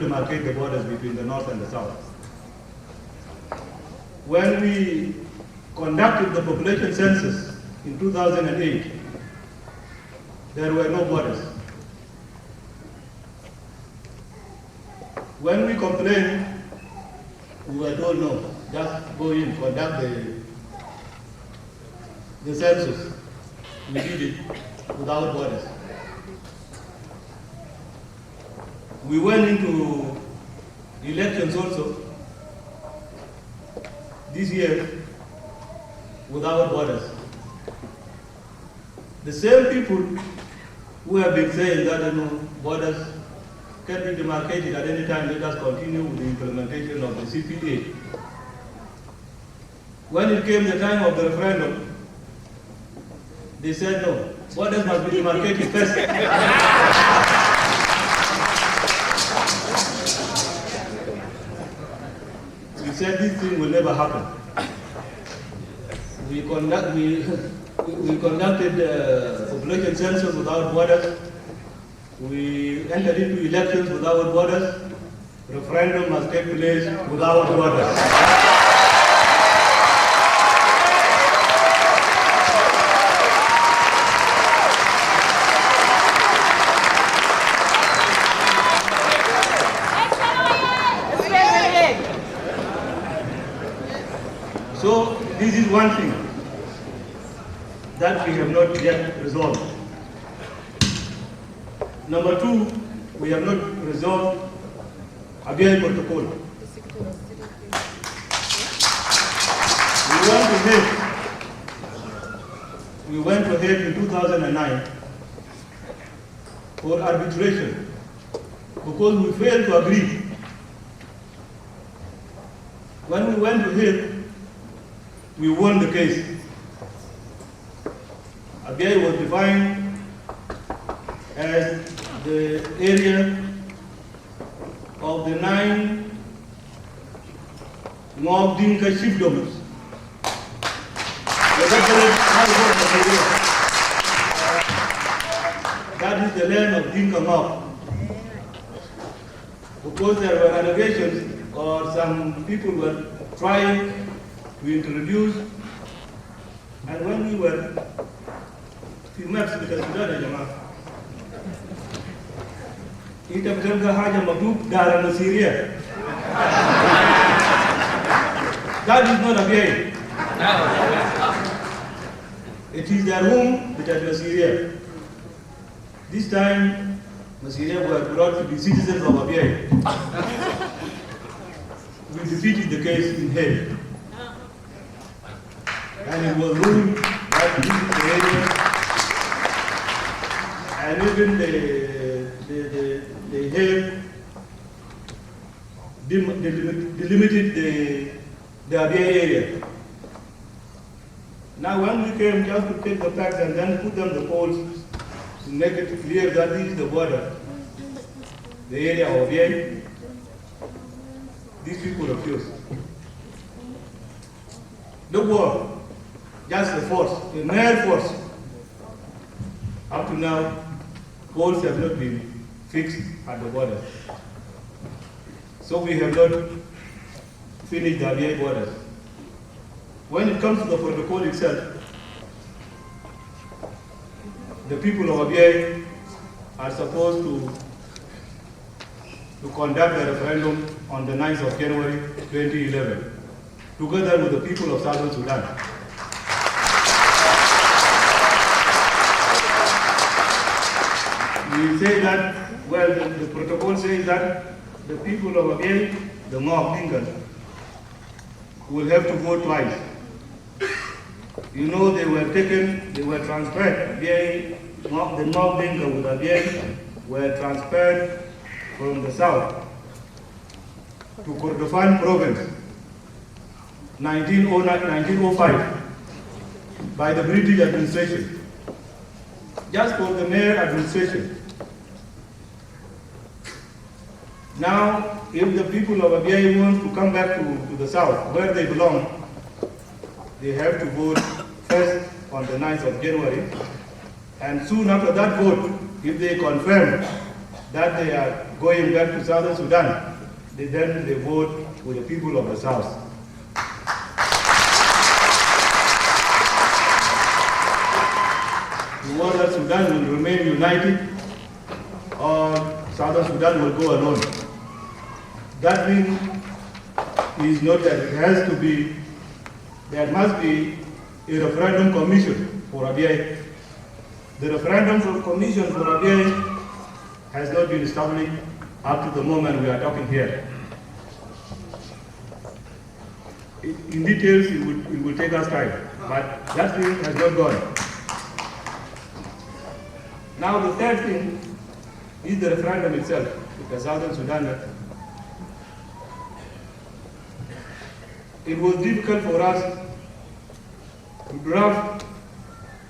demarcate the borders between the north and the south. When we conducted the population census in 2008, there were no borders. When we complained, we were told no, just go in, conduct the census. We did it without borders. We went into elections also this year without borders. The same people who have been saying that borders can be demarcated at any time, let us continue with the implementation of the CPA. When it came the time of the referendum, they said no, borders must be demarcated first. We said this thing will never happen. We conducted the population census without borders. We entered into elections without borders. Referendum must take place without borders. So this is one thing that we have not yet resolved. Number two, we have not resolved Abiyayi protocol. We went to Hague in 2009 for arbitration because we failed to agree. When we went to Hague, we won the case. Abiyayi was defined as the area of the 9 Ngok Dinka chiefdoms. That is the land of Dinka Ngok. Because there were allegations or some people were trying to introduce, and when we were few maps because we got a Syria. That is not Abiyayi. It is their home, which is Syria. This time, Syria were brought to be citizens of Abiyayi. We defeated the case in Hague. And it was ruled that this is the area, and even the Hague delimited the Abiyayi area. Now when we came just to take the facts and then put them the polls to make it clear that this is the border, the area of Abiyayi, these people refused. The war, just a force, a mere force. Up to now, polls have not been fixed at the border. So we have not finished the Abiyayi borders. When it comes to the protocol itself, the people of Abiyayi are supposed to conduct a referendum on the 9th of January 2011, together with the people of Southern Sudan. We say that, well, the protocol says that the people of Abiyayi, the Ngok Dinkas, will have to vote twice. You know, they were transferred. Abiyayi, the Ngok Dinka with Abiyayi were transferred from the south to Kordofan province, 1905, by the British administration, just for the mere administration. Now, if the people of Abiyayi want to come back to the south, where they belong, they have to vote first on the 9th of January, and soon after that vote, if they confirm that they are going back to Southern Sudan, then they vote with the people of the South. We want that Sudan will remain united, or Southern Sudan will go alone. That means is not that it has to be, there must be a referendum commission for Abyei. The referendum commission for Abyei has not been established up to the moment we are talking here. In details, it will take us time, but that thing has not gone. Now the third thing is the referendum itself, because Southern Sudan, it was difficult for us to draft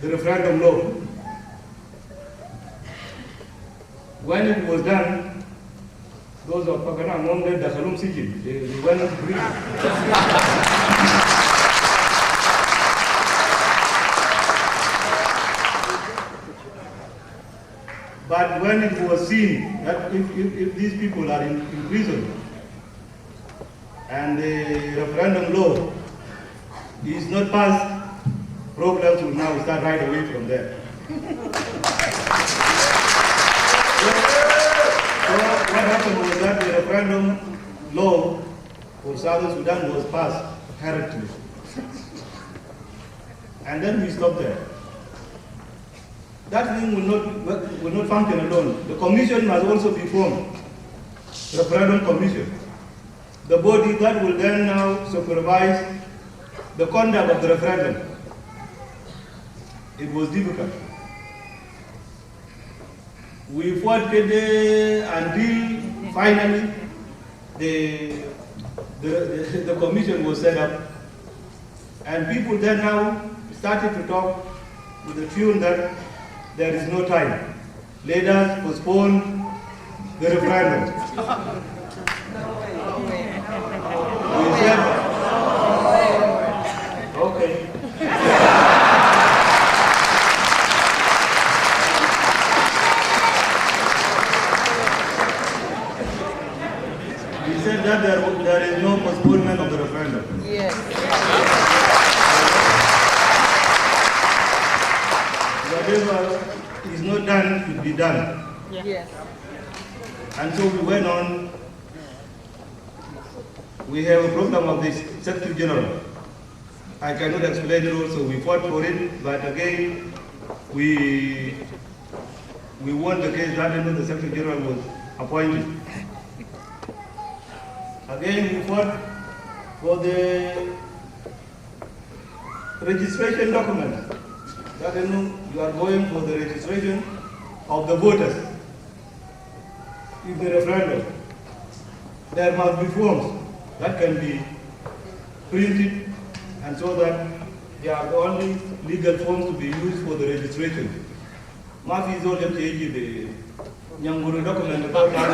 the referendum law. When it was done, those of Pagana among them, the Khalum Sijin, they went to prison. But when it was seen that if these people are in prison, and the referendum law is not passed, problems will now start right away from there. So what happened was that the referendum law for Southern Sudan was passed hurriedly. And then we stopped there. That thing will not function alone. The commission must also be formed, referendum commission. The body that will then now supervise the conduct of the referendum. It was difficult. We fought until finally the commission was set up, and people then now started to talk with the tune that there is no time. Let us postpone the referendum. We said, okay. We said that there is no postponement of the referendum. Yes. Whatever is not done should be done. Yes. And so we went on. We have a problem of this Secretary General. I cannot explain it also. We fought for it, but again, we won the case that the Secretary General was appointed. Again, we fought for the registration document. That you are going for the registration of the voters in the referendum. There must be forms that can be printed, and so that they are the only legal forms to be used for the registration. Mafi is all the Nyanguru document about that.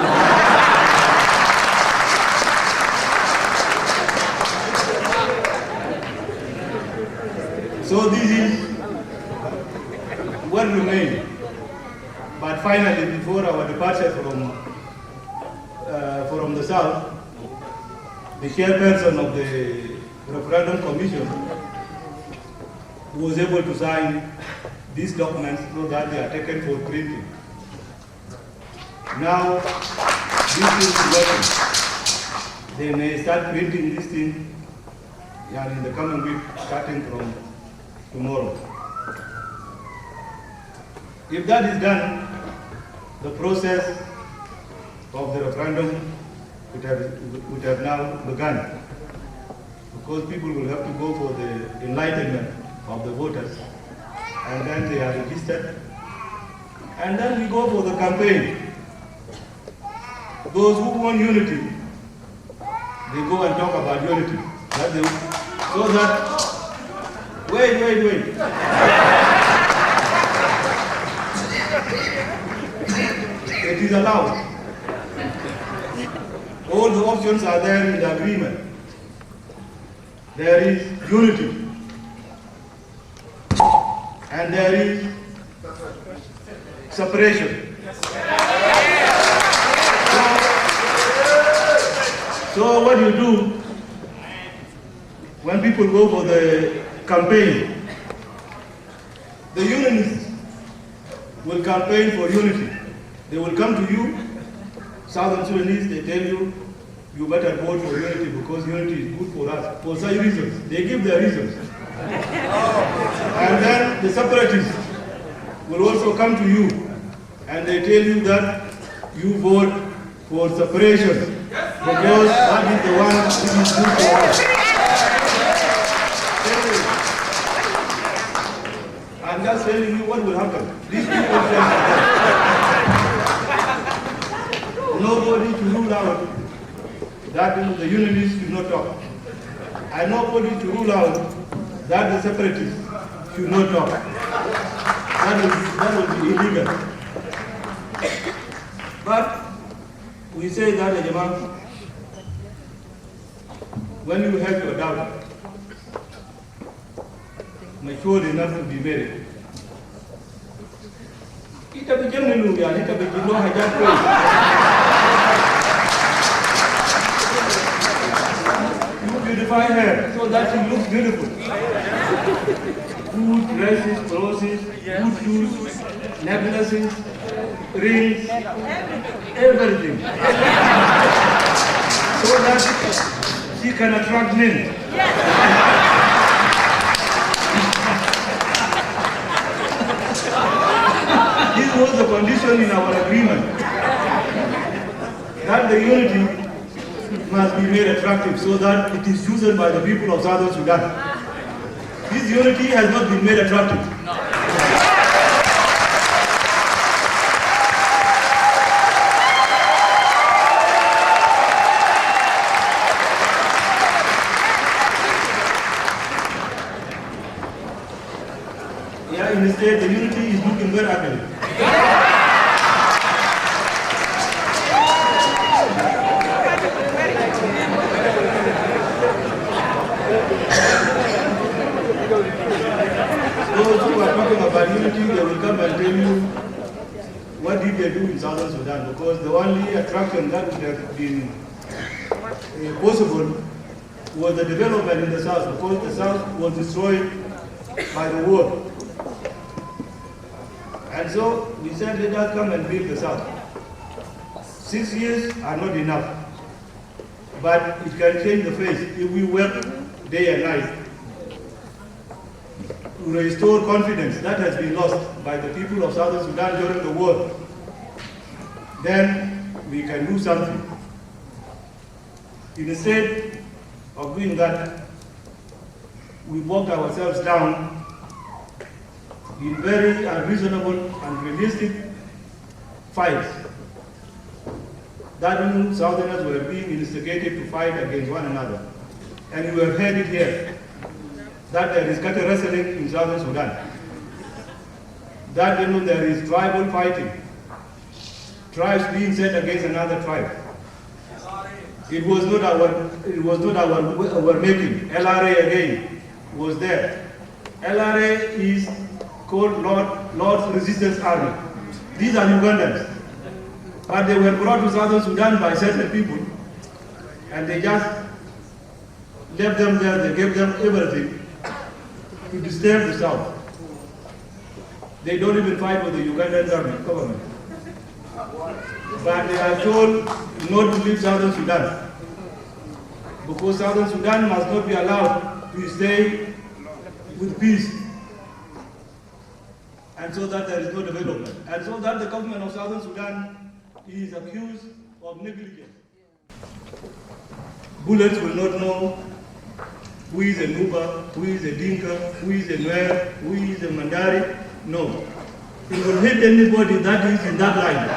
So this is what remained. But finally, before our departure from the South, the chairperson of the Referendum Commission was able to sign these documents so that they are taken for printing. Now, this is working. They may start printing this thing in the coming week, starting from tomorrow. If that is done, the process of the referendum would have now begun, because people will have to go for the enlightenment of the voters, and then they are registered, and then we go for the campaign. Those who want unity, they go and talk about unity. So that, wait. It is allowed. All the options are there in the agreement. There is unity. And there is separation. So what you do when people go for the campaign, the unionists will campaign for unity. They will come to you, Southern Sudanese, they tell you, you better vote for unity because unity is good for us. For such reasons, they give their reasons. And then the separatists will also come to you and they tell you that you vote for separation because that is the one that is good for us. I'm just telling you what will happen. These people nobody to rule out that the unionists should not talk. And nobody to rule out that the separatists should not talk. That would be illegal. But we say that, Jama, when you have your doubt, mature enough to be married. Ita bijam ni luya, ita bijino hajat koi. You beautify her so that she looks beautiful. Good dresses, clothes, good shoes, necklaces, rings, everything. So that she can attract men. This was the condition in our agreement, that the unity must be made attractive so that it is chosen by the people of Southern Sudan. This unity has not been made attractive. Yeah, instead the unity is looking very ugly. Those who are talking about unity, they will come and tell you what did they do in Southern Sudan, because the only attraction that would have been possible was the development in the South, because the South was destroyed by the war. And so we said, let us come and build the South. 6 years are not enough, but it can change the face if we work day and night to restore confidence that has been lost by the people of Southern Sudan during the war. Then we can do something. Instead of doing that, we walk ourselves down in very unreasonable and realistic fights that Southerners were being instigated to fight against one another. And we have heard it here, that there is cattle wrestling in Southern Sudan, that there is tribal fighting, tribes being set against another tribe. It was not our making. LRA again was there. LRA is called Lord's Resistance Army. These are Ugandans, but they were brought to Southern Sudan by certain people, and they just left them there. They gave them everything to disturb the South. They don't even fight with the Ugandan army government, but they are told not to leave Southern Sudan, because Southern Sudan must not be allowed to stay with peace, and so that there is no development, and so that the government of Southern Sudan is accused of negligence. Bullets will not know who is a Nuba, who is a Dinka, who is a Nuer, who is a Mandari. No. It will hit anybody that is in that line.